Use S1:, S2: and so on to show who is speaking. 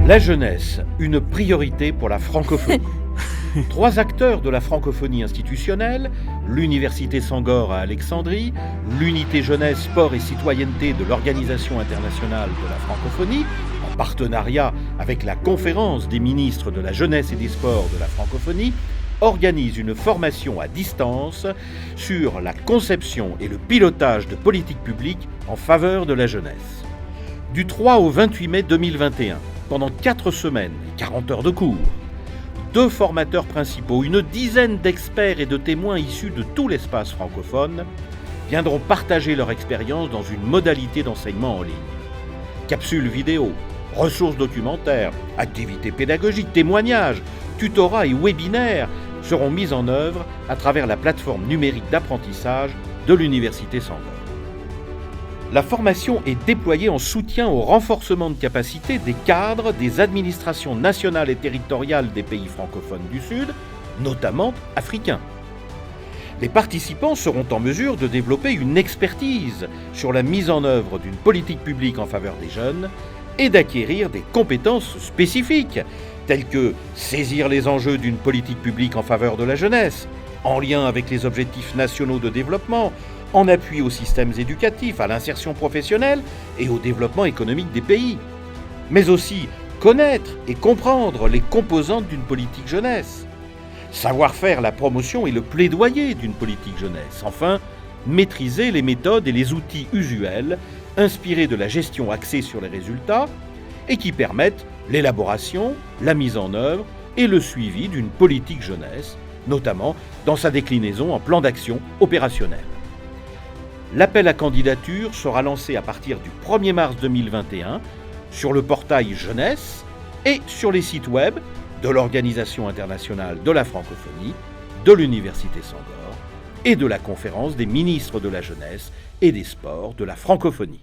S1: La jeunesse, une priorité pour la francophonie. 3 acteurs de la francophonie institutionnelle, l'Université Sangor à Alexandrie, l'Unité Jeunesse, Sport et Citoyenneté de l'Organisation internationale de la francophonie, en partenariat avec la Conférence des ministres de la jeunesse et des sports de la francophonie, organise une formation à distance sur la conception et le pilotage de politiques publiques en faveur de la jeunesse. Du 3 au 28 mai 2021, pendant 4 semaines et 40 heures de cours, 2 formateurs principaux, une dizaine d'experts et de témoins issus de tout l'espace francophone viendront partager leur expérience dans une modalité d'enseignement en ligne. Capsules vidéo, ressources documentaires, activités pédagogiques, témoignages, tutorats et webinaires seront mis en œuvre à travers la plateforme numérique d'apprentissage de l'Université Sangor. La formation est déployée en soutien au renforcement de capacité des cadres des administrations nationales et territoriales des pays francophones du Sud, notamment africains. Les participants seront en mesure de développer une expertise sur la mise en œuvre d'une politique publique en faveur des jeunes et d'acquérir des compétences spécifiques, telles que saisir les enjeux d'une politique publique en faveur de la jeunesse, en lien avec les objectifs nationaux de développement, en appui aux systèmes éducatifs, à l'insertion professionnelle et au développement économique des pays, mais aussi connaître et comprendre les composantes d'une politique jeunesse, savoir faire la promotion et le plaidoyer d'une politique jeunesse, enfin, maîtriser les méthodes et les outils usuels inspirés de la gestion axée sur les résultats et qui permettent l'élaboration, la mise en œuvre et le suivi d'une politique jeunesse, notamment dans sa déclinaison en plan d'action opérationnel. L'appel à candidature sera lancé à partir du 1er mars 2021 sur le portail Jeunesse et sur les sites web de l'Organisation internationale de la francophonie, de l'Université Sangor et de la Conférence des ministres de la jeunesse et des sports de la francophonie.